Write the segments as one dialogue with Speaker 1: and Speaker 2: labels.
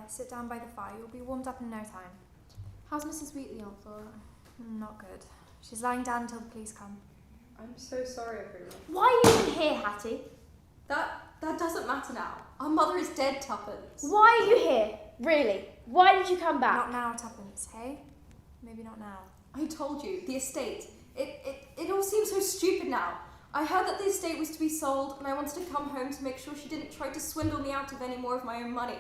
Speaker 1: sit down by the fire. You'll be warmed up in no time.
Speaker 2: How's Mrs. Wheatley, Aunt Flora?
Speaker 1: Not good. She's lying down until the police come.
Speaker 3: I'm so sorry, everyone.
Speaker 4: Why are you even here, Hattie?
Speaker 3: That doesn't matter now. Our mother is dead, Tuppence.
Speaker 4: Why are you here? Really? Why did you come back?
Speaker 1: Not now, Tuppence, hey? Maybe not now.
Speaker 3: I told you, the estate. It all seems so stupid now. I heard that the estate was to be sold, and I wanted to come home to make sure she didn't try to swindle me out of any more of my own money.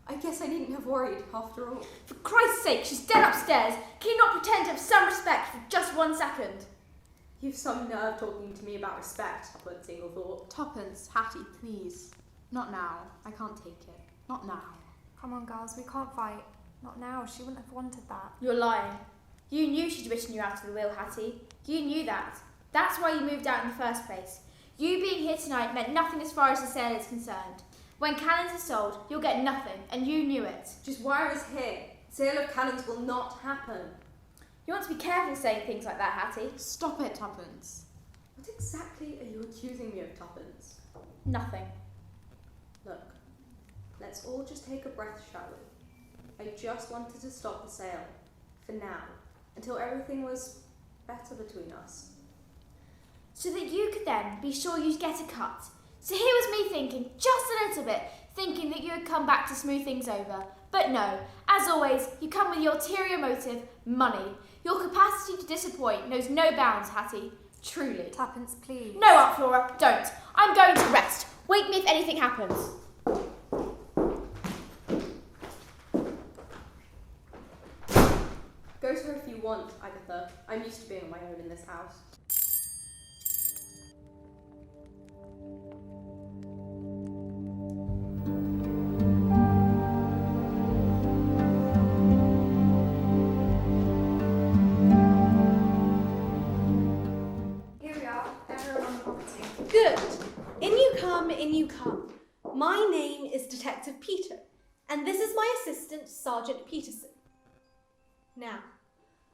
Speaker 3: I guess I needn't have worried, after all.
Speaker 4: For Christ's sake, she's dead upstairs. Can you not pretend to have some respect for just 1 second?
Speaker 3: You've some nerve talking to me about respect, Tuppence Inglethorpe.
Speaker 2: Tuppence, Hattie, please. Not now. I can't take it. Not now.
Speaker 1: Come on, girls, we can't fight. Not now. She wouldn't have wanted that.
Speaker 4: You're lying. You knew she'd written you out of the will, Hattie. You knew that. That's why you moved out in the first place. You being here tonight meant nothing as far as the sale is concerned. When Canons are sold, you'll get nothing, and you knew it.
Speaker 3: Which is why I was here. Sale of Canons will not happen.
Speaker 4: You want to be careful saying things like that, Hattie.
Speaker 2: Stop it, Tuppence.
Speaker 3: What exactly are you accusing me of, Tuppence?
Speaker 4: Nothing.
Speaker 3: Look, let's all just take a breath, shall we? I just wanted to stop the sale. For now. Until everything was better between us.
Speaker 4: So that you could then be sure you'd get a cut. So here was me thinking, just a little bit, thinking that you had come back to smooth things over. But no, as always, you come with your ulterior motive, money. Your capacity to disappoint knows no bounds, Hattie. Truly.
Speaker 1: Tuppence, please.
Speaker 4: No, Aunt Flora, don't. I'm going to rest. Wake me if anything happens.
Speaker 3: Go to her if you want, Agatha. I'm used to being on my own in this house.
Speaker 1: Here we are, everyone on the property.
Speaker 5: Good. In you come. My name is Detective Peter, and this is my assistant, Sergeant Peterson. Now,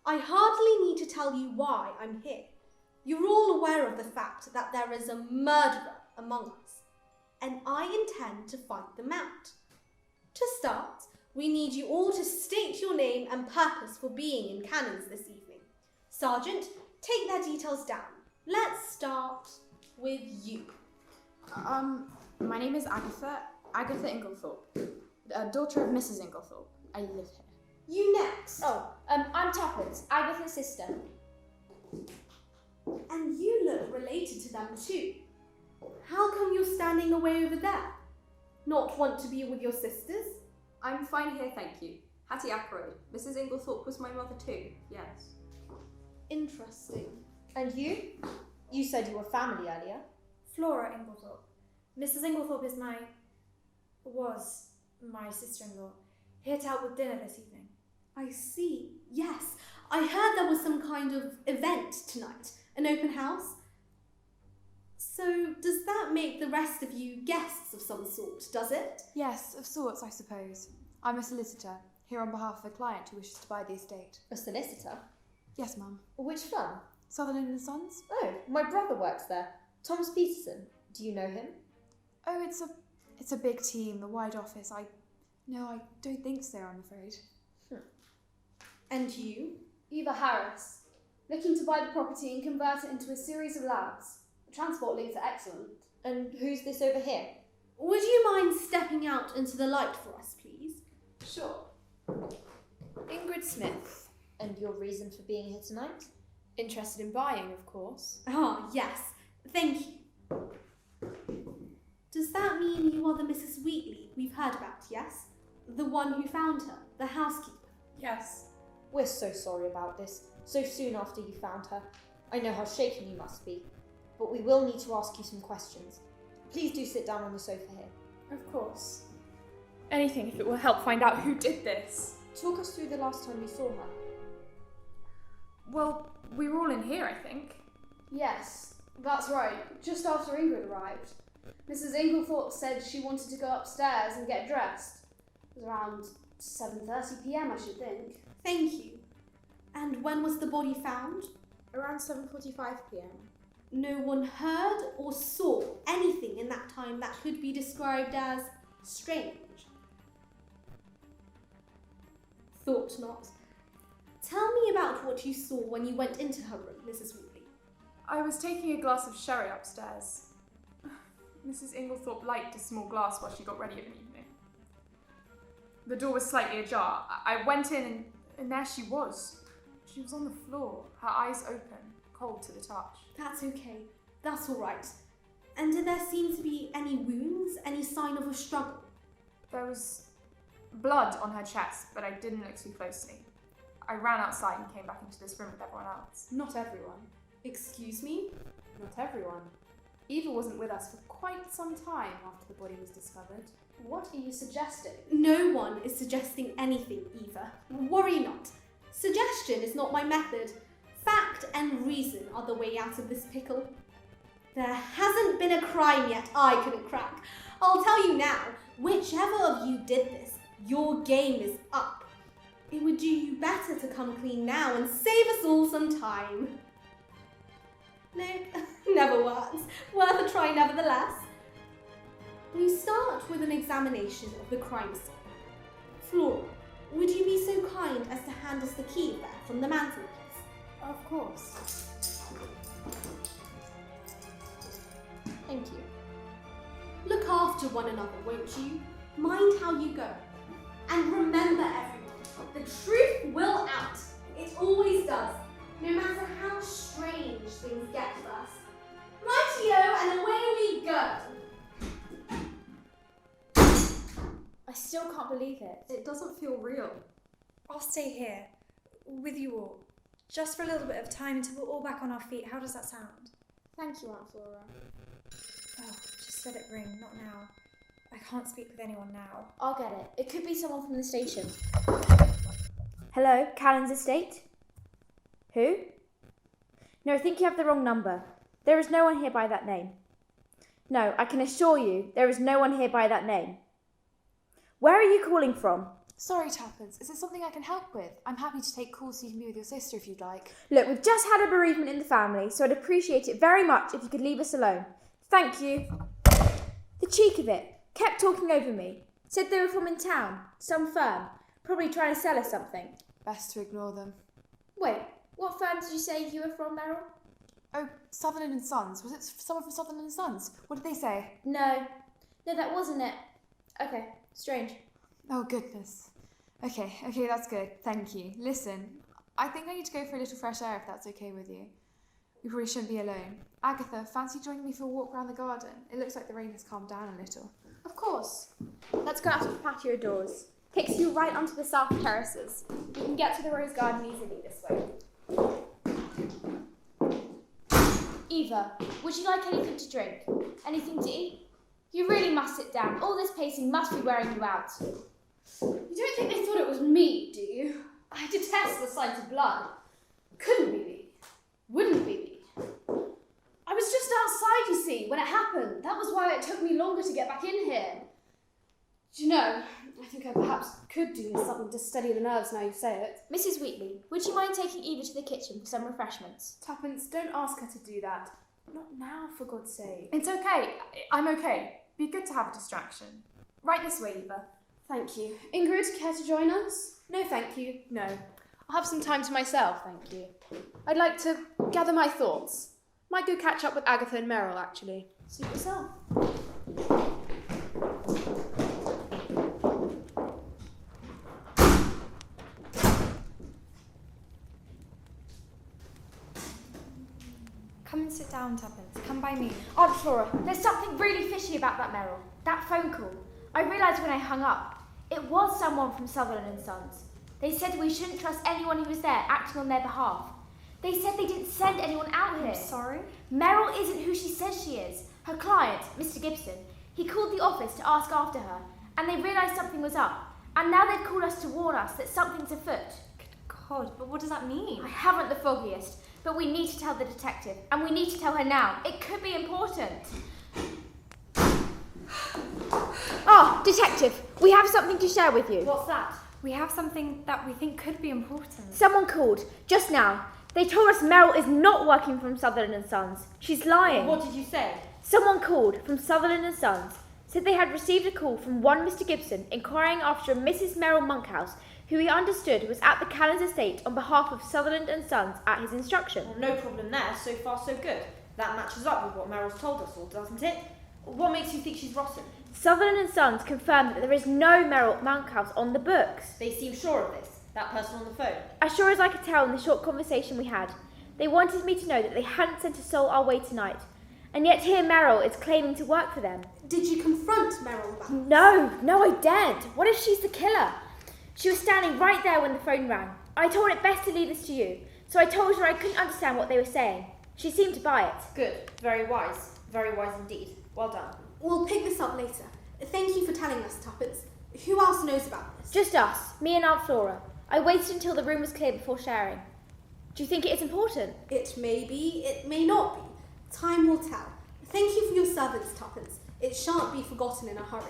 Speaker 5: I hardly need to tell you why I'm here. You're all aware of the fact that there is a murderer among us, and I intend to find them out. To start, we need you all to state your name and purpose for being in Canons this evening. Sergeant, take their details down. Let's start with you.
Speaker 2: My name is Agatha Inglethorpe, daughter of Mrs. Inglethorpe. I live here.
Speaker 5: You next.
Speaker 4: Oh, I'm Tuppence, Agatha's sister.
Speaker 5: And you look related to them too. How come you're standing away over there? Not want to be with your sisters?
Speaker 3: I'm fine here, thank you. Hattie Ackroyd. Mrs. Inglethorpe was my mother too, yes.
Speaker 5: Interesting.
Speaker 4: And you? You said you were family earlier.
Speaker 1: Flora Inglethorpe. Mrs. Inglethorpe was my sister-in-law. Here to help with dinner this evening.
Speaker 5: I see. Yes. I heard there was some kind of event tonight. An open house. So does that make the rest of you guests of some sort, does it?
Speaker 2: Yes, of sorts, I suppose. I'm a solicitor, here on behalf of a client who wishes to buy the estate.
Speaker 4: A solicitor?
Speaker 2: Yes, Mum.
Speaker 4: Which firm?
Speaker 2: Sutherland and Sons?
Speaker 4: Oh, my brother works there. Thomas Peterson. Do you know him?
Speaker 2: Oh, it's a big team, the wide office. No, I don't think so, I'm afraid.
Speaker 5: And you?
Speaker 6: Eva Harris, looking to buy the property and convert it into a series of labs. The transport links are excellent.
Speaker 4: And who's this over here?
Speaker 5: Would you mind stepping out into the light for us, please?
Speaker 6: Sure.
Speaker 7: Ingrid Smith.
Speaker 4: And your reason for being here tonight?
Speaker 7: Interested in buying, of course.
Speaker 5: Ah, yes. Thank you. Does that mean you are the Mrs. Wheatley we've heard about, yes? The one who found her, the housekeeper?
Speaker 7: Yes.
Speaker 4: We're so sorry about this, so soon after you found her. I know how shaken you must be, but we will need to ask you some questions. Please do sit down on the sofa here.
Speaker 7: Of course. Anything if it will help find out who did this.
Speaker 4: Talk us through the last time you saw her.
Speaker 7: Well, we were all in here, I think.
Speaker 6: Yes, that's right, just after Ingrid arrived. Mrs. Inglethorpe said she wanted to go upstairs and get dressed. It was around 7:30 p.m, I should think.
Speaker 5: Thank you. And when was the body found?
Speaker 2: Around 7:45 p.m.
Speaker 5: No one heard or saw anything in that time that could be described as strange. thought not. Tell me about what you saw when you went into her room, Mrs. Wheatley.
Speaker 7: I was taking a glass of sherry upstairs. Mrs. Inglethorpe lighted a small glass while she got ready of an evening. The door was slightly ajar. I went in and there she was. She was on the floor, her eyes open, cold to the touch.
Speaker 5: That's okay. That's all right. And did there seem to be any wounds, any sign of a struggle?
Speaker 7: There was blood on her chest, but I didn't look too closely. I ran outside and came back into this room with everyone else.
Speaker 6: Not everyone.
Speaker 5: Excuse me?
Speaker 6: Not everyone. Eva wasn't with us for quite some time after the body was discovered. What are you suggesting?
Speaker 5: No one is suggesting anything, Eva. Worry not. Suggestion is not my method. Fact and reason are the way out of this pickle. There hasn't been a crime yet I couldn't crack. I'll tell you now, whichever of you did this, your game is up. It would do you better to come clean now and save us all some time. No, never works. Worth a try nevertheless. We start with an examination of the crime scene. Flora, would you be so kind as to hand us the key there from the mantelpiece?
Speaker 6: Of course.
Speaker 5: Thank you. Look after one another, won't you? Mind how you go. And remember, everyone, the truth will out. It always does, no matter how strange things get to us. Rightio, and away we go.
Speaker 4: I still can't believe it.
Speaker 3: It doesn't feel real.
Speaker 1: I'll stay here with you all, just for a little bit of time until we're all back on our feet. How does that sound?
Speaker 4: Thank you, Aunt Flora.
Speaker 1: Oh, just let it ring, not now. I can't speak with anyone now.
Speaker 4: I'll get it. It could be someone from the station. Hello, Canons Estate? Who? No, I think you have the wrong number. There is no one here by that name. No, I can assure you, there is no one here by that name. Where are you calling from?
Speaker 8: Sorry, Tuppence. Is there something I can help with? I'm happy to take calls so you can be with your sister if you'd like.
Speaker 4: Look, we've just had a bereavement in the family, so I'd appreciate it very much if you could leave us alone. Thank you. The cheek of it. Kept talking over me. Said they were from in town. Some firm. Probably trying to sell us something.
Speaker 8: Best to ignore them.
Speaker 4: Wait, what firm did you say you were from, Meryl?
Speaker 8: Oh, Sutherland and Sons. Was it someone from Sutherland and Sons? What did they say?
Speaker 4: No, that wasn't it. Okay, strange.
Speaker 8: Oh, goodness. Okay, that's good. Thank you. Listen, I think I need to go for a little fresh air if that's okay with you. We probably shouldn't be alone. Agatha, fancy joining me for a walk around the garden? It looks like the rain has calmed down a little.
Speaker 2: Of course. Let's go out to the patio doors. Takes you right onto the south terraces. You can get to the rose garden easily this way.
Speaker 4: Eva, would you like anything to drink? Anything to eat? You really must sit down. All this pacing must be wearing you out.
Speaker 6: You don't think they thought it was me, do you? I detest the sight of blood. Couldn't be me. Wouldn't be me. I was just outside, you see, when it happened. That was why it took me longer to get back in here. Do you know, I think I perhaps could do with something to steady the nerves now you say it.
Speaker 4: Mrs. Wheatley, would you mind taking Eva to the kitchen for some refreshments?
Speaker 7: Tuppence, don't ask her to do that. Not now, for God's sake.
Speaker 3: It's okay. I'm okay. Be good to have a distraction. Right this way, Eva.
Speaker 6: Thank you. Ingrid, care to join us?
Speaker 5: No, thank you.
Speaker 6: No. I'll have some time to myself, thank you. I'd like to gather my thoughts. Might go catch up with Agatha and Meryl, actually.
Speaker 4: Suit yourself.
Speaker 1: Come and sit down, Tuppence. Come by me.
Speaker 4: Aunt Flora, there's something really fishy about that Meryl. That phone call. I realised when I hung up. It was someone from Sutherland and Sons. They said we shouldn't trust anyone who was there acting on their behalf. They said they didn't send anyone out here.
Speaker 1: I'm sorry?
Speaker 4: Meryl isn't who she says she is. Her client, Mr. Gibson, he called the office to ask after her, and they realised something was up. And now they've called us to warn us that something's afoot.
Speaker 1: Good God, but what does that mean?
Speaker 4: I haven't the foggiest, but we need to tell the detective, and we need to tell her now. It could be important. Oh, detective, we have something to share with you.
Speaker 1: What's that? We have something that we think could be important.
Speaker 4: Someone called, just now. They told us Meryl is not working from Sutherland and Sons. She's lying.
Speaker 1: What did you say?
Speaker 4: Someone called from Sutherland and Sons, said they had received a call from one Mr. Gibson inquiring after a Mrs. Meryl Monkhouse,
Speaker 2: who he understood was at the Canons estate on behalf of Sutherland and Sons at his instruction.
Speaker 9: Well, no problem there. So far, so good. That matches up with what Meryl's told us all, doesn't it? What makes you think she's rotten?
Speaker 2: Sutherland and Sons confirmed that there is no Meryl Monkhouse on the books.
Speaker 9: They seem sure of this. That person on the phone.
Speaker 2: As sure as I could tell in the short conversation we had. They wanted me to know that they hadn't sent a soul our way tonight. And yet here Meryl is claiming to work for them.
Speaker 5: Did you confront Meryl about it?
Speaker 2: No, I daren't. What if she's the killer? She was standing right there when the phone rang. I told it best to leave this to you, so I told her I couldn't understand what they were saying. She seemed to buy it.
Speaker 9: Good. Very wise indeed. Well done.
Speaker 5: We'll pick this up later. Thank you for telling us, Tuppence. Who else knows about this?
Speaker 2: Just us, me and Aunt Flora. I waited until the room was clear before sharing. Do you think it is important?
Speaker 5: It may be, it may not be. Time will tell. Thank you for your service, Tuppence. It shan't be forgotten in a hurry.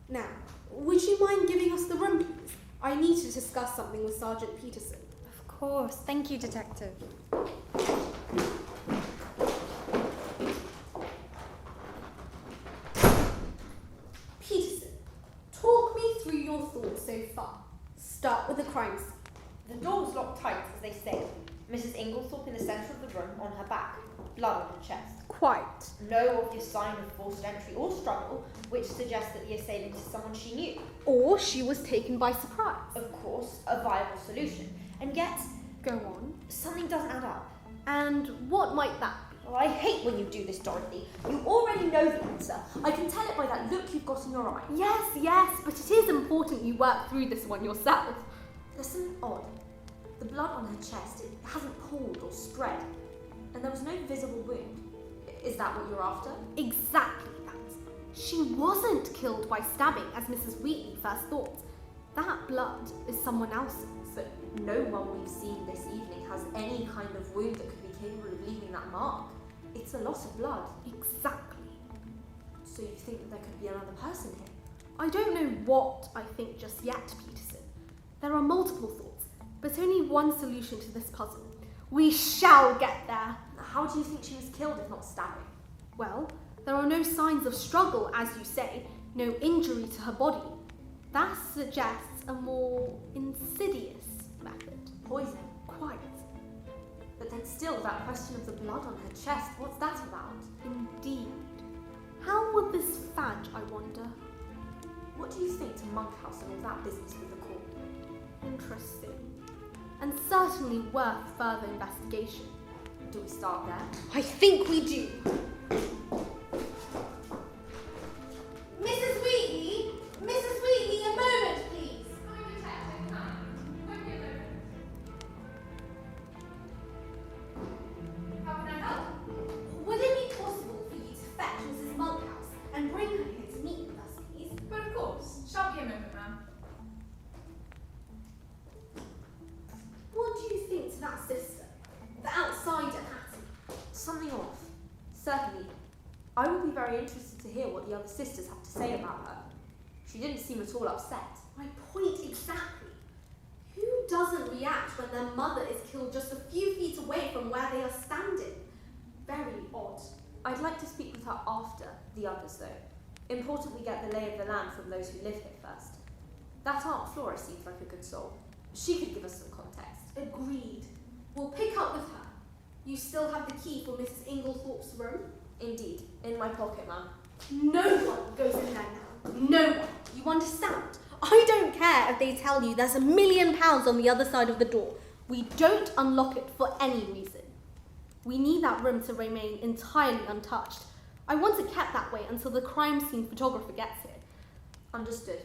Speaker 5: Now, would you mind giving us the room, please? I need to discuss something with Sergeant Peterson.
Speaker 10: Of course. Thank you, Detective.
Speaker 5: Peterson, talk me through your thoughts so far. Start with the crime scene.
Speaker 9: The door was locked tight, as they say. Mrs. Inglethorpe in the centre of the room, on her back, blood on her chest.
Speaker 5: Quite.
Speaker 9: No obvious sign of forced entry or struggle, which suggests that the assailant is someone she knew.
Speaker 5: Or she was taken by surprise.
Speaker 9: Of course, a viable solution. And yet,
Speaker 5: Go on.
Speaker 9: something doesn't add up.
Speaker 5: And what might that be?
Speaker 9: Oh, I hate when you do this, Dorothy. You already know the answer. I can tell it by that look you've got in your eye.
Speaker 5: Yes, but it is important you work through this one yourself.
Speaker 9: There's something odd. The blood on her chest, it hasn't pooled or spread. And there was no visible wound. Is that what you're after?
Speaker 5: Exactly that. She wasn't killed by stabbing, as Mrs. Wheatley first thought. That blood is someone else's.
Speaker 9: But no one we've seen this evening has any kind of wound that could be capable of leaving that mark. It's a lot of blood.
Speaker 5: Exactly.
Speaker 9: So you think that there could be another person here?
Speaker 5: I don't know what I think just yet, Peterson. There are multiple thoughts, but only one solution to this puzzle. We shall get there.
Speaker 9: How do you think she was killed if not stabbing?
Speaker 5: Well, there are no signs of struggle, as you say, no injury to her body. That suggests a more insidious method.
Speaker 9: Poison.
Speaker 5: Quite.
Speaker 9: But then still, that question of the blood on her chest, what's that about?
Speaker 5: Indeed. How would this fudge, I wonder?
Speaker 9: What do you think to Monkhouse and all that business with the court?
Speaker 5: Interesting. And certainly worth further investigation.
Speaker 9: Do we start there?
Speaker 5: I think we do. Mrs. Wheatley! Mrs. Wheatley, a moment, please.
Speaker 7: How can I help?
Speaker 5: Would it be possible for you to fetch Mrs. Monkhouse and bring her here to meet with us, please?
Speaker 7: But of course. Shan't be a moment, ma'am.
Speaker 5: What do you think to that sister? The outsider Hattie?
Speaker 9: Something off. Certainly. I would be very interested to hear what the other sisters have to say about her. She didn't seem at all upset.
Speaker 5: My point exactly. Who doesn't react when their mother is killed just a few feet away from where they are standing? Very odd.
Speaker 9: I'd like to speak with her after the others, though. Important we get the lay of the land from those who live here first. That Aunt Flora seems like a good soul. She could give us some context.
Speaker 5: Agreed. We'll pick up with her. You still have the key for Mrs. Inglethorpe's room?
Speaker 9: Indeed. In my pocket, ma'am.
Speaker 5: No one goes in there now. No one. You understand? I don't care if they tell you there's £1 million on the other side of the door. We don't unlock it for any reason. We need that room to remain entirely untouched. I want it kept that way until the crime scene photographer gets here.
Speaker 9: Understood.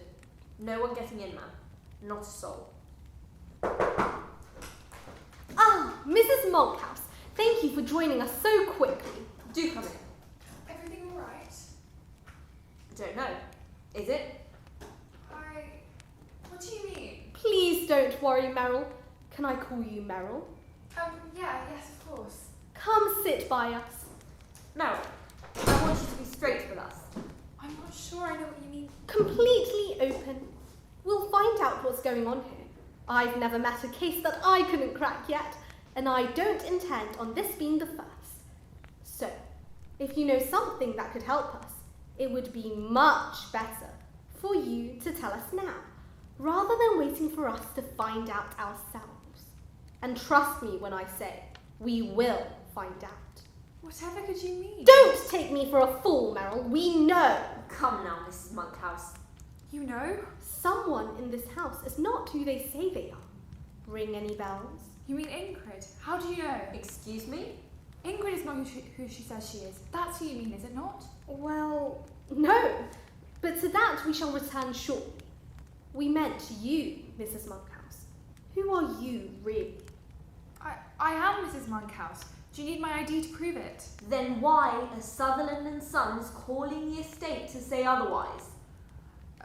Speaker 9: No one getting in, ma'am. Not a soul.
Speaker 5: Ah, Mrs. Monkhouse, thank you for joining us so quickly.
Speaker 9: Do come in.
Speaker 7: Everything all right?
Speaker 9: Don't know. Is it?
Speaker 7: What do you mean?
Speaker 5: Please don't worry, Meryl. Can I call you Meryl?
Speaker 7: Yes, of course.
Speaker 5: Come sit by us.
Speaker 9: Meryl, I want you to be straight with us.
Speaker 7: I'm not sure I know what you mean.
Speaker 5: Completely open. We'll find out what's going on here. I've never met a case that I couldn't crack yet, and I don't intend on this being the first. So, if you know something that could help us, it would be much better for you to tell us now. rather than waiting for us to find out ourselves. And trust me when I say, we will find out.
Speaker 8: Whatever could you mean?
Speaker 5: Don't take me for a fool, Merrill. We know.
Speaker 9: Come now, Mrs. Monkhouse.
Speaker 8: You know?
Speaker 5: Someone in this house is not who they say they are. Ring any bells?
Speaker 8: You mean Ingrid? How do you know?
Speaker 9: Excuse me?
Speaker 8: Ingrid is not who she says she is. That's who you mean, is it not?
Speaker 5: Well, no. But to that we shall return shortly. We meant you, Mrs. Monkhouse. Who are you, really?
Speaker 8: I am Mrs. Monkhouse. Do you need my ID to prove it?
Speaker 9: Then why are Sutherland and Sons calling the estate to say otherwise?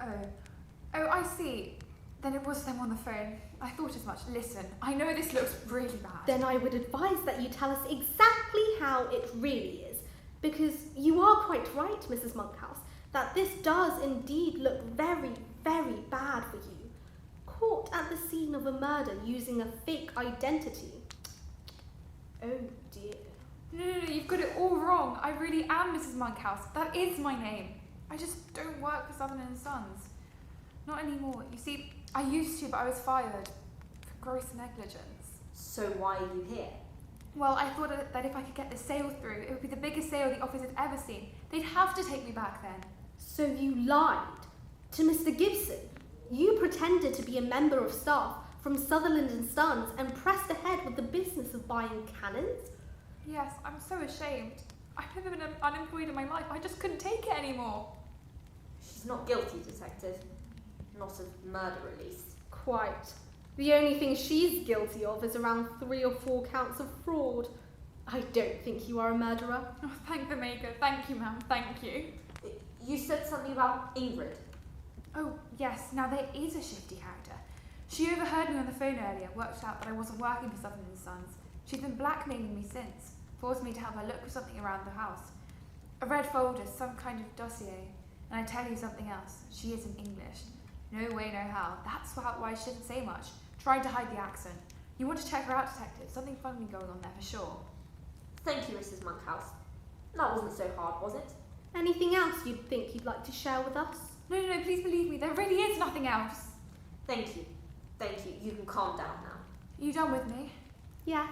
Speaker 8: Oh, I see. Then it was them on the phone. I thought as much. Listen, I know this looks really bad.
Speaker 5: Then I would advise that you tell us exactly how it really is. Because you are quite right, Mrs. Monkhouse, that this does indeed look very, very bad for you. Caught at the scene of a murder using a fake identity. Oh dear.
Speaker 8: No, you've got it all wrong. I really am Mrs. Monkhouse. That is my name. I just don't work for Sutherland and Sons. Not anymore. You see, I used to, but I was fired for gross negligence.
Speaker 9: So why are you here?
Speaker 8: Well, I thought that if I could get the sale through, it would be the biggest sale the office had ever seen. They'd have to take me back then.
Speaker 5: So you lied to Mr. Gibson. You pretended to be a member of staff from Sutherland and Sons and pressed ahead with the business of buying Canons?
Speaker 8: Yes, I'm so ashamed. I've never been unemployed in my life. I just couldn't take it anymore.
Speaker 9: She's not guilty, Detective. Not of murder, at least.
Speaker 5: Quite. The only thing she's guilty of is around 3 or 4 counts of fraud. I don't think you are a murderer.
Speaker 8: Oh, thank the maker. Thank you, ma'am. Thank you.
Speaker 9: You said something about Ingrid.
Speaker 8: Oh, yes. Now, there is a shifty character. She overheard me on the phone earlier, worked out that I wasn't working for Sutherland and Sons. She's been blackmailing me since, forced me to have her look for something around the house. A red folder, some kind of dossier. And I tell you something else. She isn't English. No way, no how. That's why she didn't say much. Tried to hide the accent. You want to check her out, Detective? Something funny going on there for sure.
Speaker 9: Thank you, Mrs. Monkhouse. That wasn't so hard, was it?
Speaker 5: Anything else you'd think you'd like to share with us?
Speaker 8: No, please believe me. There really is nothing else.
Speaker 9: Thank you. Thank you. You can calm down now.
Speaker 8: Are you done with me?
Speaker 5: Yes.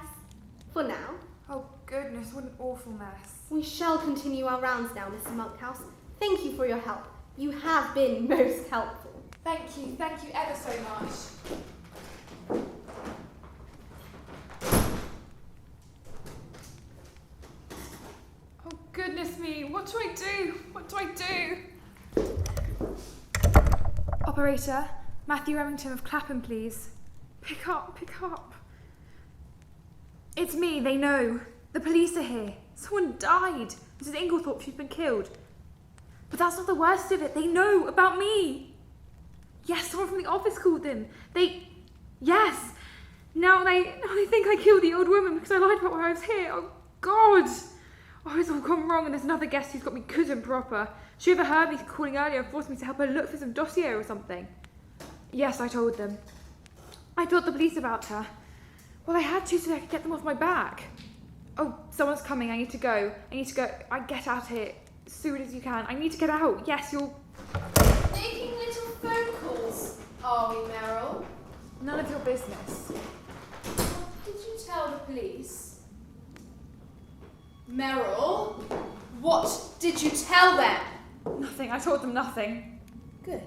Speaker 5: For now.
Speaker 8: Oh, goodness, what an awful mess.
Speaker 5: We shall continue our rounds now, Mrs. Monkhouse. Thank you for your help. You have been most helpful.
Speaker 8: Thank you ever so much. Oh, goodness me, what do I do? What do I do? Operator, Matthew Remington of Clapham, please. Pick up. It's me, they know. The police are here. Someone died. Mrs. Inglethorpe, she's been killed. But that's not the worst of it. They know about me. Yes, someone from the office called them. Yes. Now they think I killed the old woman because I lied about where I was here. Oh, God. Oh, it's all gone wrong and there's another guest who's got me good and proper. She overheard me calling earlier and forced me to help her look for some dossier or something. Yes, I told them. I told the police about her. Well, I had to so I could get them off my back. Oh, someone's coming. I need to go. I get out here as soon as you can. I need to get out. Yes, you're...
Speaker 6: Making little phone calls, are we, Meryl?
Speaker 8: None of your business.
Speaker 6: What did you tell the police? Meryl, what did you tell them?
Speaker 8: Nothing. I told them nothing.
Speaker 6: Good.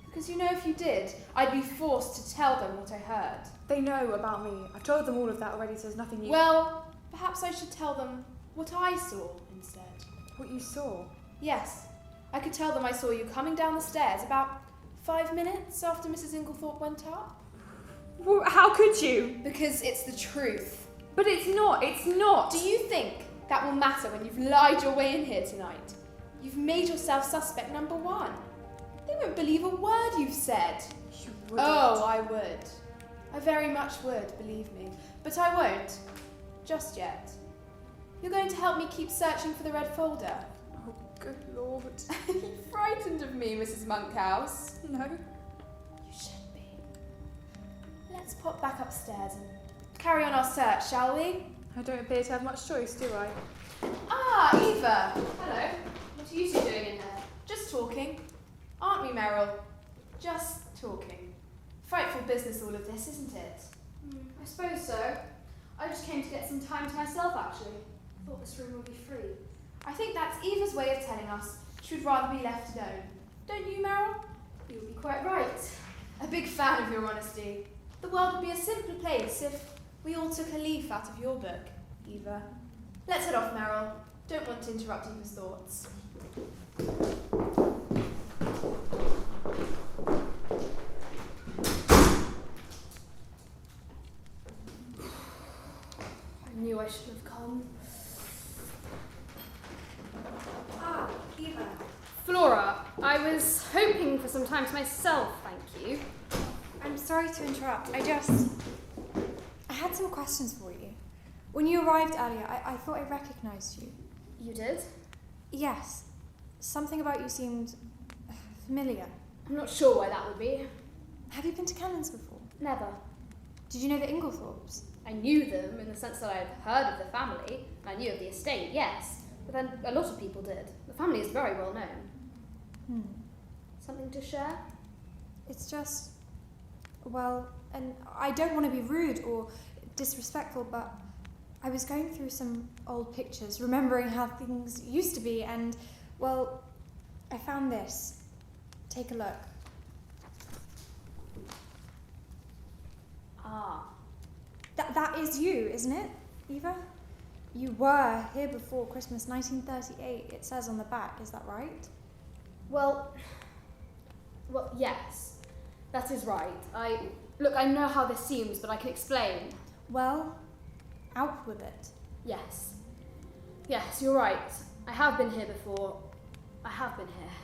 Speaker 6: Because you know if you did, I'd be forced to tell them what I heard.
Speaker 8: They know about me. I've told them all of that already, so there's nothing you...
Speaker 6: Well, perhaps I should tell them what I saw instead.
Speaker 8: What you saw?
Speaker 6: Yes. I could tell them I saw you coming down the stairs about 5 minutes after Mrs. Inglethorpe went up.
Speaker 8: Well, how could you?
Speaker 6: Because it's the truth.
Speaker 8: But it's not.
Speaker 6: Do you think that will matter when you've lied your way in here tonight? You've made yourself suspect number 1. They won't believe a word you've said.
Speaker 8: You wouldn't.
Speaker 6: Oh, I would. I very much would, believe me. But I won't. Just yet. You're going to help me keep searching for the red folder.
Speaker 8: Oh, good Lord.
Speaker 6: Are you frightened of me, Mrs. Monkhouse?
Speaker 8: No.
Speaker 6: You should be. Let's pop back upstairs and carry on our search, shall we?
Speaker 8: I don't appear to have much choice, do I?
Speaker 6: Ah, Eva. Hello. What are you two doing in there? Just talking. Aren't we, Meryl? Just Talking. Frightful business, all of this, isn't it?
Speaker 4: I suppose so. I just came to get some time to myself, actually. Thought this room would be free.
Speaker 6: I think that's Eva's way of telling us she would rather be left alone. Don't you, Meryl?
Speaker 4: You would be quite right.
Speaker 6: A big fan of your honesty. The world would be a simpler place if we all took a leaf out of your book, Eva. Let's head off, Meryl. Don't want to interrupt Eva's thoughts. I knew I should have come.
Speaker 10: Ah, Eva.
Speaker 11: Flora, I was hoping for some time to myself, thank you.
Speaker 10: I'm sorry to interrupt. I had some questions for you. When you arrived earlier, I thought I recognized you.
Speaker 11: You did?
Speaker 10: Yes. Something about you seemed familiar.
Speaker 11: I'm not sure why that would be.
Speaker 10: Have you been to Canons before?
Speaker 11: Never.
Speaker 10: Did you know the Inglethorpes?
Speaker 11: I knew them in the sense that I'd heard of the family. I knew of the estate, yes. But then a lot of people did. The family is very well known. Something to share?
Speaker 10: It's just... Well, and I don't want to be rude or disrespectful, but I was going through some old pictures, remembering how things used to be, and, well, I found this. Take a look.
Speaker 11: Ah.
Speaker 10: That is you, isn't it, Eva? You were here before Christmas 1938, it says on the back, is that right?
Speaker 11: Well, yes. That is right. Look, I know how this seems, but I can explain.
Speaker 10: Well, out with it.
Speaker 11: Yes. Yes, you're right. I have been here before. I have been here.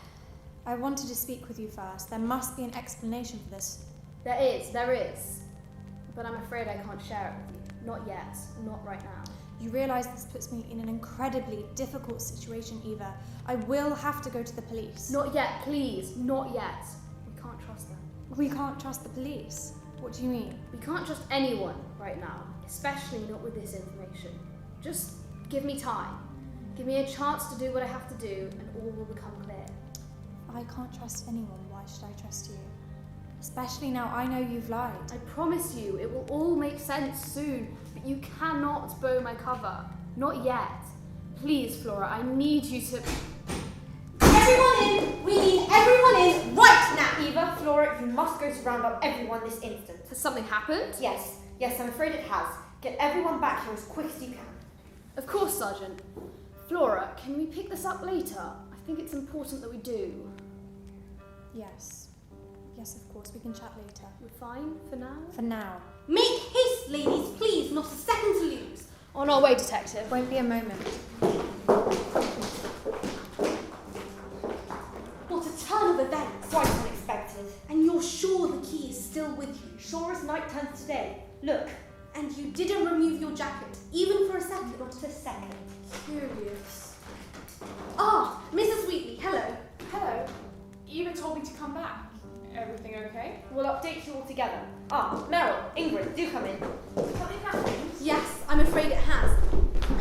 Speaker 10: I wanted to speak with you first. There must be an explanation for this.
Speaker 11: There is. But I'm afraid I can't share it with you. Not yet. Not right now.
Speaker 10: You realise this puts me in an incredibly difficult situation, Eva. I will have to go to the police.
Speaker 11: Not yet, please. Not yet. We can't trust them.
Speaker 10: We can't trust the police. What do you mean?
Speaker 11: We can't trust anyone right now, especially not with this information. Just give me time. Give me a chance to do what I have to do, and all will become clear.
Speaker 10: I can't trust anyone. Why should I trust you? Especially now I know you've lied.
Speaker 11: I promise you, it will all make sense soon, but you cannot blow my cover. Not yet. Please, Flora, I need you to...
Speaker 5: Everyone in! We need everyone in right now!
Speaker 2: Eva, Flora, you must go to round up everyone this instant.
Speaker 11: Has something happened?
Speaker 2: Yes, I'm afraid it has. Get everyone back here as quick as you can.
Speaker 11: Of course, Sergeant. Flora, can we pick this up later? I think it's important that we do.
Speaker 10: Yes, of course. We can chat later.
Speaker 11: We're fine for now?
Speaker 10: For now.
Speaker 5: Make haste, ladies, please, not a second to lose.
Speaker 11: On our way, Detective.
Speaker 10: Won't be a moment.
Speaker 5: What a turn of events.
Speaker 2: Quite unexpected.
Speaker 5: And you're sure the key is still with you?
Speaker 2: Sure as night turns today. Look.
Speaker 5: And you didn't remove your jacket, even for a second?
Speaker 2: Not a second.
Speaker 6: Curious.
Speaker 5: Ah, Mrs. Wheatley, hello.
Speaker 6: Hello. Eva told me to come back. Everything okay?
Speaker 2: We'll update you all together. Meryl, Ingrid, do come in.
Speaker 6: Something happened?
Speaker 5: Yes, I'm afraid it has.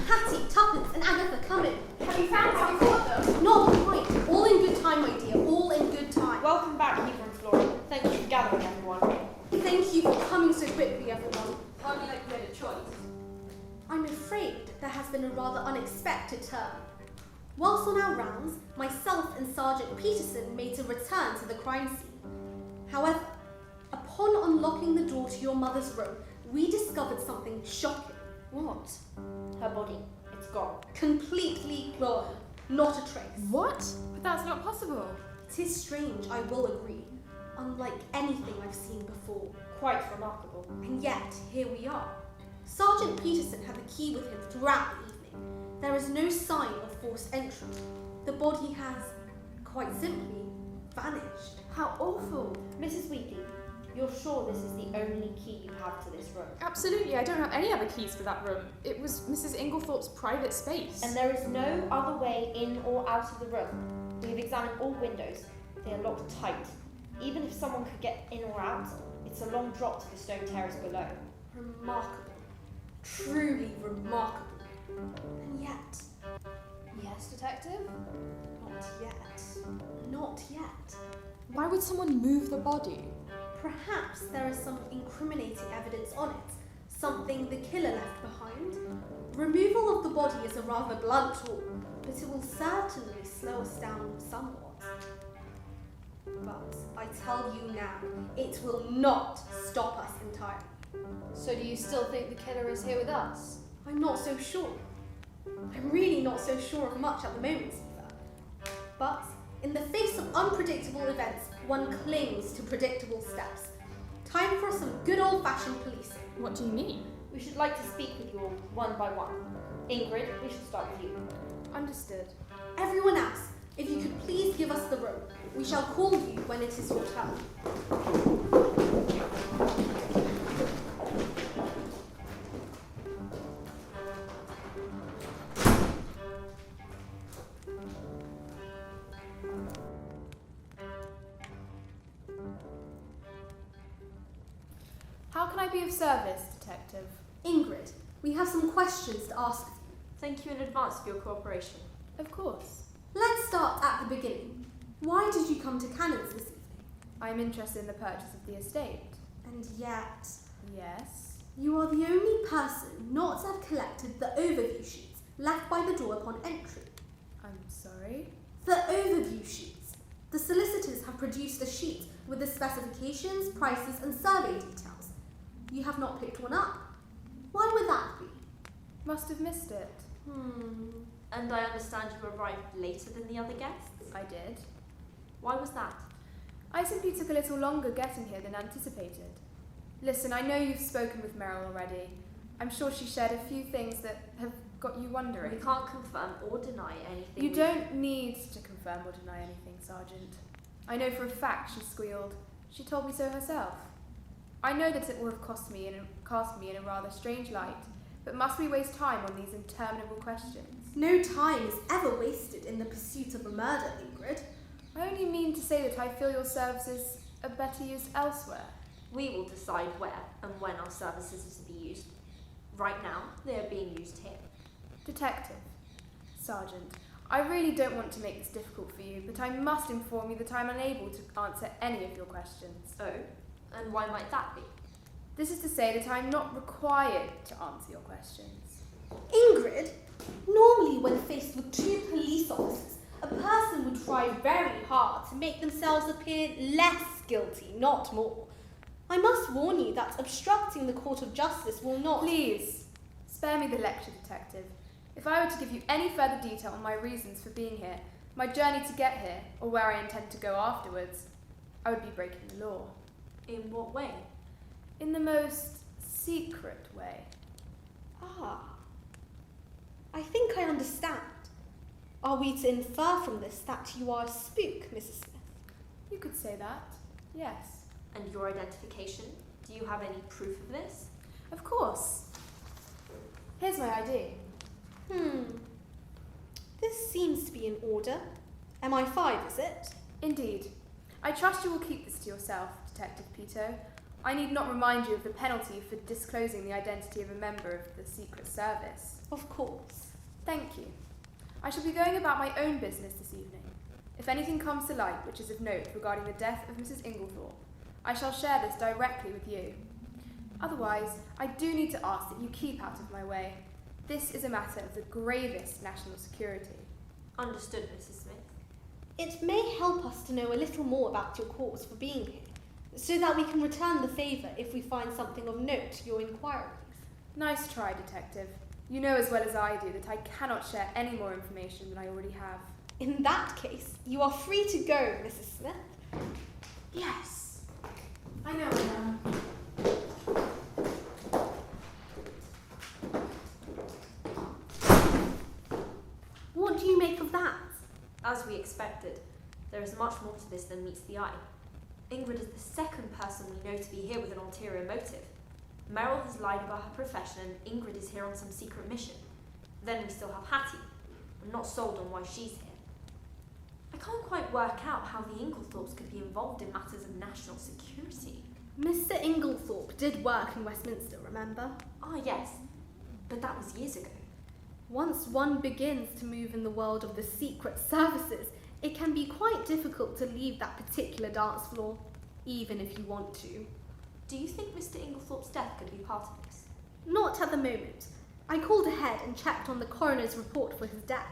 Speaker 5: Hattie, Tuppence, and Agatha, come in.
Speaker 6: Have you caught them?
Speaker 5: Not quite. All in good time, my dear. All in good time.
Speaker 2: Welcome back, Eva and Flora. Thank you for gathering everyone.
Speaker 5: Thank you for coming so quickly, everyone. Hardly like you had a choice. I'm afraid there has been a rather unexpected turn. Whilst on our rounds, myself and Sergeant Peterson made a return to the crime scene. However, upon unlocking the door to your mother's room, we discovered something shocking.
Speaker 2: What? Her body. It's gone.
Speaker 5: Completely gone. Not a trace.
Speaker 7: What? But that's not possible.
Speaker 5: It is strange, I will agree. Unlike anything I've seen before.
Speaker 2: Quite remarkable.
Speaker 5: And yet, here we are. Sergeant Peterson had the key with him throughout the evening. There is no sign of forced entry. The body has, quite simply, vanished.
Speaker 11: How awful.
Speaker 2: Mrs. Wheatley, you're sure this is the only key you have to this room?
Speaker 7: Absolutely, I don't have any other keys for that room. It was Mrs. Inglethorpe's private space.
Speaker 2: And there is no other way in or out of the room. We have examined all windows. They are locked tight. Even if someone could get in or out, it's a long drop to the stone terrace below.
Speaker 5: Remarkable. Truly remarkable. And yet,
Speaker 11: Yes, Detective?
Speaker 5: not yet. Not yet.
Speaker 8: Why would someone move the body?
Speaker 5: perhaps there is some incriminating evidence on it, something the killer left behind. Removal of the body is a rather blunt tool, but it will certainly slow us down somewhat. But I tell you now, it will not stop us entirely.
Speaker 11: So do you still think the killer is here with us?
Speaker 5: I'm not so sure. I'm really not so sure of much at the moment, Eva. But in the face of unpredictable events, one clings to predictable steps. Time for some good old-fashioned policing.
Speaker 7: What do you mean?
Speaker 2: We should like to speak with you all one by one. Ingrid, we should start with you.
Speaker 7: Understood.
Speaker 5: Everyone else, if you could please give us the room. We shall call you when it is your turn.
Speaker 7: How can I be of service, Detective?
Speaker 5: Ingrid, we have some questions to ask of you.
Speaker 9: Thank you in advance for your cooperation.
Speaker 7: Of course.
Speaker 5: Let's start at the beginning. Why did you come to Canons this evening?
Speaker 7: I am interested in the purchase of the estate.
Speaker 5: And yet,
Speaker 7: Yes.
Speaker 5: you are the only person not to have collected the overview sheets left by the door upon entry.
Speaker 7: I'm sorry.
Speaker 5: The overview sheets. The solicitors have produced a sheet with the specifications, prices, and survey details. You have not picked one up. Why would that be?
Speaker 7: Must have missed it.
Speaker 9: And I understand you arrived later than the other guests?
Speaker 7: I did.
Speaker 9: Why was that?
Speaker 7: I simply took a little longer getting here than anticipated. Listen, I know you've spoken with Meryl already. I'm sure she shared a few things that have got you wondering.
Speaker 9: We can't confirm or deny anything.
Speaker 7: You don't need to confirm or deny anything, Sergeant. I know for a fact she squealed. She told me so herself. I know that it will have cast me in a rather strange light, but must we waste time on these interminable questions?
Speaker 5: No time is ever wasted in the pursuit of a murder, Ingrid.
Speaker 7: I only mean to say that I feel your services are better used elsewhere.
Speaker 9: We will decide where and when our services are to be used. Right now, they are being used here.
Speaker 7: Detective. Sergeant, I really don't want to make this difficult for you, but I must inform you that I'm unable to answer any of your questions.
Speaker 9: Oh, and why might that be?
Speaker 7: This is to say that I'm not required to answer your questions.
Speaker 5: Ingrid, normally when faced with two police officers, a person would try very hard to make themselves appear less guilty, not more. I must warn you that obstructing the court of justice will not...
Speaker 7: Please, spare me the lecture, Detective. If I were to give you any further detail on my reasons for being here, my journey to get here, or where I intend to go afterwards, I would be breaking the law.
Speaker 9: In what way?
Speaker 7: In the most secret way.
Speaker 5: Ah. I think I understand. Are we to infer from this that you are a spook, Mrs. Smith?
Speaker 7: You could say that, yes.
Speaker 9: And your identification? Do you have any proof of this?
Speaker 7: Of course. Here's my ID.
Speaker 5: This seems to be in order. MI5, is it?
Speaker 7: Indeed. I trust you will keep this to yourself, Detective Pito. I need not remind you of the penalty for disclosing the identity of a member of the Secret Service.
Speaker 5: Of course.
Speaker 7: Thank you. I shall be going about my own business this evening. If anything comes to light which is of note regarding the death of Mrs. Inglethorpe, I shall share this directly with you. Otherwise, I do need to ask that you keep out of my way. This is a matter of the gravest national security.
Speaker 9: Understood, Mrs. Smith.
Speaker 5: It may help us to know a little more about your cause for being here, so that we can return the favour if we find something of note to your inquiries.
Speaker 7: Nice try, Detective. You know as well as I do that I cannot share any more information than I already have.
Speaker 5: In that case, you are free to go, Mrs. Smith.
Speaker 7: Yes. I know I am.
Speaker 5: What do you make of that?
Speaker 9: As we expected, there is much more to this than meets the eye. Ingrid is the second person we know to be here with an ulterior motive. Meryl has lied about her profession and Ingrid is here on some secret mission. Then we still have Hattie. I'm not sold on why she's here. I can't quite work out how the Inglethorpes could be involved in matters of national security.
Speaker 5: Mr. Inglethorpe did work in Westminster, remember?
Speaker 9: Ah, yes, but that was years ago.
Speaker 5: Once one begins to move in the world of the secret services, it can be quite difficult to leave that particular dance floor. even if you want to.
Speaker 9: Do you think Mr. Inglethorpe's death could be part of this?
Speaker 5: Not at the moment. I called ahead and checked on the coroner's report for his death.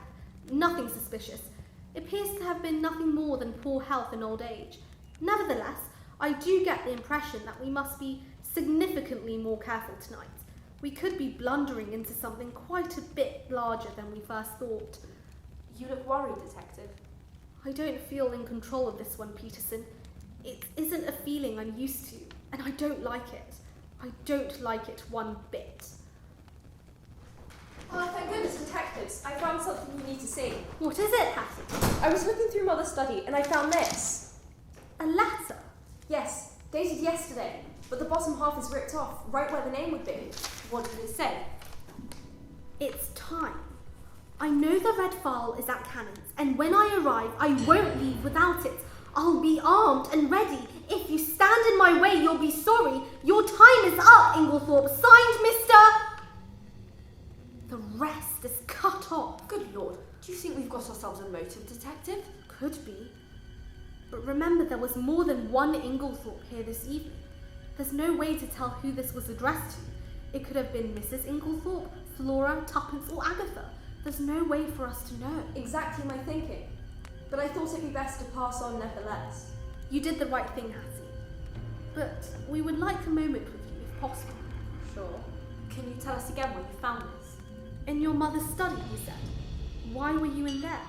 Speaker 5: Nothing suspicious. It appears to have been nothing more than poor health and old age. Nevertheless, I do get the impression that we must be significantly more careful tonight. We could be blundering into something quite a bit larger than we first thought.
Speaker 9: You look worried, Detective.
Speaker 5: I don't feel in control of this one, Peterson. It isn't a feeling I'm used to, and I don't like it. I don't like it one bit.
Speaker 3: Oh, thank goodness, detectives. I found something you need to see.
Speaker 5: What is it, Hattie?
Speaker 3: I was looking through Mother's study and I found this.
Speaker 5: A letter?
Speaker 3: Yes, dated yesterday, but the bottom half is ripped off, right where the name would be.
Speaker 9: What did it say?
Speaker 5: It's time. I know the red file is at Canons, and when I arrive, I won't leave without it. I'll be armed and ready. If you stand in my way, you'll be sorry. Your time is up, Inglethorpe. Signed, Mr. The rest is cut off.
Speaker 9: Good Lord, do you think we've got ourselves a motive, Detective?
Speaker 5: Could be. But remember, there was more than one Inglethorpe here this evening. There's no way to tell who this was addressed to. It could have been Mrs. Inglethorpe, Flora, Tuppence, or Agatha. There's no way for us to know.
Speaker 3: Exactly my thinking. But I thought it'd be best to pass on nevertheless.
Speaker 5: You did the right thing, Hattie. But we would like a moment with you, if possible.
Speaker 3: Sure.
Speaker 9: Can you tell us again where you found this?
Speaker 5: In your mother's study, you said. Why were you in there?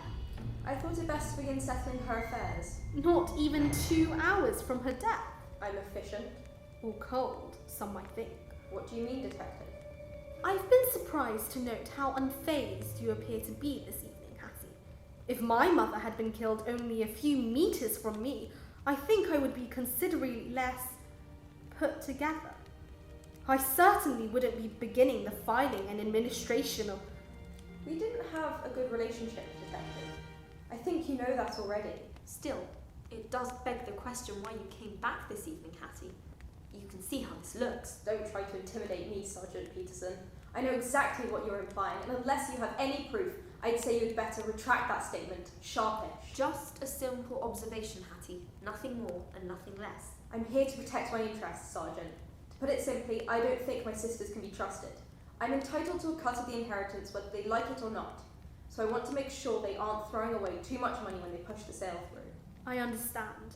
Speaker 3: I thought it best to begin settling her affairs.
Speaker 5: Not even 2 hours from her death.
Speaker 3: I'm efficient.
Speaker 5: Or cold, some might think.
Speaker 3: What do you mean, detective?
Speaker 5: I've been surprised to note how unfazed you appear to be this evening, Hattie. If my mother had been killed only a few meters from me, I think I would be considerably less put together. I certainly wouldn't be beginning the filing and administration of...
Speaker 3: We didn't have a good relationship, detective. I think you know that already.
Speaker 9: Still, it does beg the question why you came back this evening, Hattie. You can see how this looks.
Speaker 3: Don't try to intimidate me, Sergeant Peterson. I know exactly what you're implying, and unless you have any proof, I'd say you'd better retract that statement. Sharpish.
Speaker 9: Just a simple observation, Hattie. Nothing more and nothing less.
Speaker 3: I'm here to protect my interests, Sergeant. To put it simply, I don't think my sisters can be trusted. I'm entitled to a cut of the inheritance whether they like it or not. So I want to make sure they aren't throwing away too much money when they push the sale through.
Speaker 5: I understand.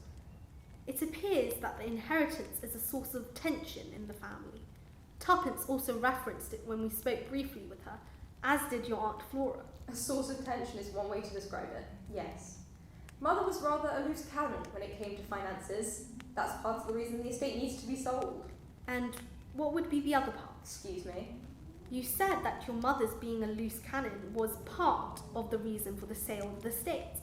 Speaker 5: It appears that the inheritance is a source of tension in the family. Tuppence also referenced it when we spoke briefly with her, as did your Aunt Flora.
Speaker 3: A source of tension is one way to describe it, yes. Mother was rather a loose cannon when it came to finances. That's part of the reason the estate needs to be sold.
Speaker 5: And what would be the other part?
Speaker 3: Excuse me?
Speaker 5: You said that your mother's being a loose cannon was part of the reason for the sale of the estate.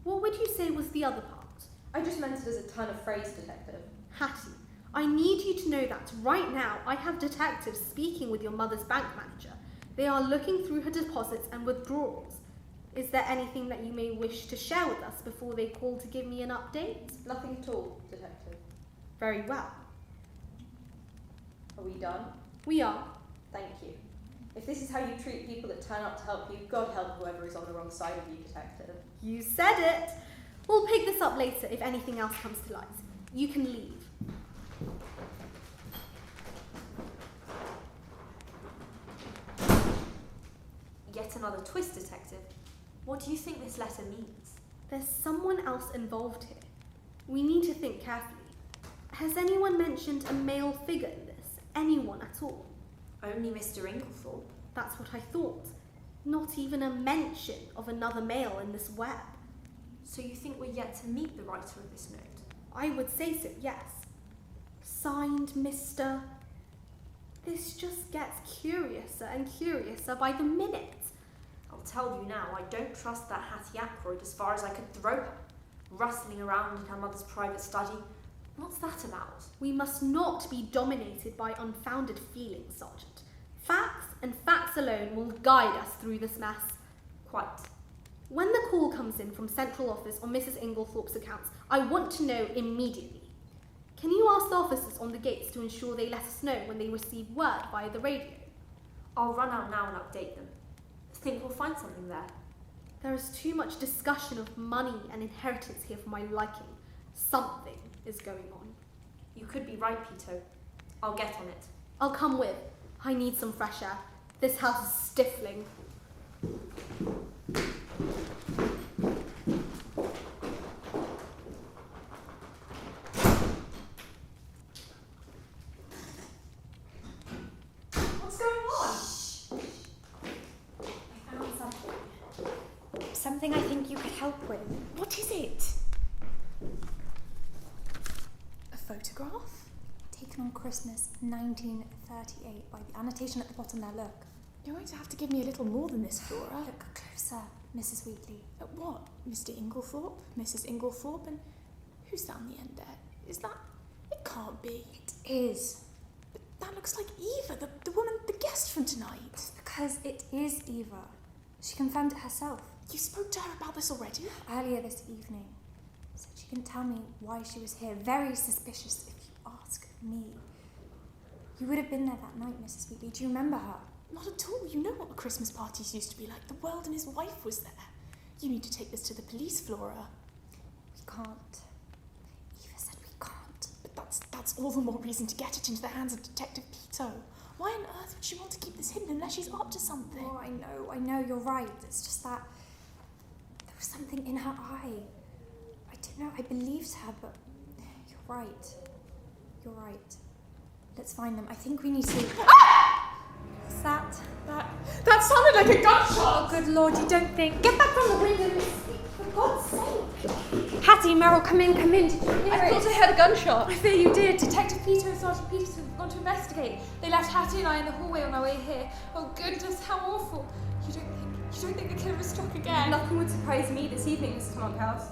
Speaker 5: What would you say was the other part?
Speaker 3: I just meant it as a turn of phrase, detective.
Speaker 5: Hattie, I need you to know that right now I have detectives speaking with your mother's bank manager. They are looking through her deposits and withdrawals. Is there anything that you may wish to share with us before they call to give me an update?
Speaker 3: Nothing at all, detective.
Speaker 5: Very well.
Speaker 3: Are we done?
Speaker 5: We are.
Speaker 3: Thank you. If this is how you treat people that turn up to help you, God help whoever is on the wrong side of you, detective.
Speaker 5: You said it. We'll pick this up later if anything else comes to light. You can leave.
Speaker 9: Yet another twist, Detective. What do you think this letter means?
Speaker 5: There's someone else involved here. We need to think carefully. Has anyone mentioned a male figure in this? Anyone at all?
Speaker 9: Only Mr. Inglethorpe.
Speaker 5: That's what I thought. Not even a mention of another male in this web.
Speaker 9: So you think we're yet to meet the writer of this note?
Speaker 5: I would say so, yes. Signed, Mr. This just gets curiouser and curiouser by the minute.
Speaker 9: I'll tell you now, I don't trust that Hattie Ackroyd as far as I could throw her. Rustling around in her mother's private study. What's that about?
Speaker 5: We must not be dominated by unfounded feelings, Sergeant. Facts and facts alone will guide us through this mess.
Speaker 9: Quite.
Speaker 5: When the call comes in from central office on Mrs. Inglethorpe's accounts, I want to know immediately. Can you ask the officers on the gates to ensure they let us know when they receive word via the radio?
Speaker 9: I'll run out now and update them. Think we'll find something there.
Speaker 5: There is too much discussion of money and inheritance here for my liking. Something
Speaker 6: is going on.
Speaker 9: You could be right, Peter. I'll get on it.
Speaker 5: I'll come with. I need some fresh air. This house is stifling.
Speaker 7: What's going on?
Speaker 10: I found something. Something I think you could help with.
Speaker 3: What is it? A photograph?
Speaker 10: Taken on Christmas 1938 by the annotation at the bottom there, look.
Speaker 3: You're going to have to give me a little more than this, Flora.
Speaker 10: Look closer, Mrs. Wheatley.
Speaker 3: What? Mr. Inglethorpe? Mrs. Inglethorpe? And who's down the end there? Is that... It can't be.
Speaker 10: It is.
Speaker 3: But that looks like Eva, the woman, the guest from tonight.
Speaker 10: Because it is Eva. She confirmed it herself.
Speaker 3: You spoke to her about this already?
Speaker 10: Earlier this evening. Said she couldn't tell me why she was here. Very suspicious if you ask me. You would have been there that night, Mrs. Wheatley. Do you remember her?
Speaker 3: Not at all. You know what the Christmas parties used to be like. The World and his wife was there. You need to take this to the police, Flora.
Speaker 10: We can't. Eva said we can't.
Speaker 3: But that's all the more reason to get it into the hands of Detective Peto. Why on earth would she want to keep this hidden unless she's up to something?
Speaker 10: Oh, I know, you're right. It's just that there was something in her eye. I don't know, I believed her, but you're right. You're right. Let's find them. I think we need to... What's that?
Speaker 3: That sounded like a gunshot!
Speaker 10: Oh, good Lord, you don't think...
Speaker 5: Get back from the window, Miss Wheatley, for God's sake! Hattie, Merrill, come in. Did you hear
Speaker 3: I
Speaker 5: it?
Speaker 3: thought I heard a gunshot.
Speaker 8: I fear you did. Detective Peter and Sergeant Peterson have gone to investigate. They left Hattie and I in the hallway on our way here. Oh goodness, how awful. You don't think the killer has struck again?
Speaker 7: Nothing would surprise me this evening, Mrs. Monkhouse.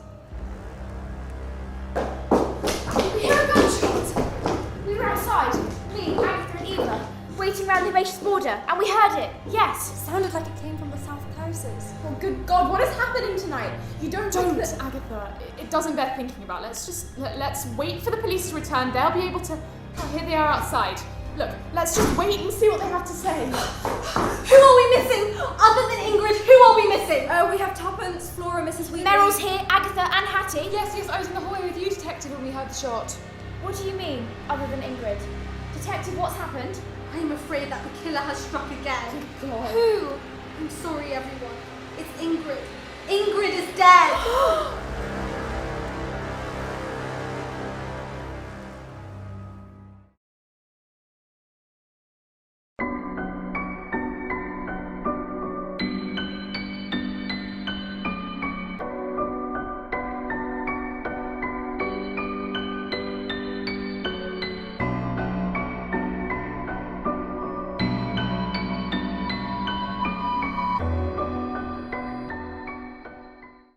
Speaker 4: We hear a gunshot! We were outside, me, Agatha and Eva, waiting round the Herbaceous border, and we heard it, yes.
Speaker 10: It sounded like it came from the South Terraces.
Speaker 7: Oh, good God, what is happening tonight? You don't think that... Agatha. It doesn't bear thinking about. Let's wait for the police to return. They'll be able to... Oh, here they are outside. Look, let's just wait and see what they have to say.
Speaker 5: Who are we missing? Other than Ingrid, who are we missing?
Speaker 3: We have Tuppence, Flora, Mrs. Wheatley.
Speaker 4: Meryl's here, Agatha and Hattie.
Speaker 8: Yes, I was in the hallway with you, Detective, when we heard the shot.
Speaker 4: What do you mean, other than Ingrid? Detective, what's happened?
Speaker 5: I'm afraid that the killer has struck again.
Speaker 4: Who?
Speaker 5: I'm sorry, everyone. It's Ingrid. Ingrid is dead!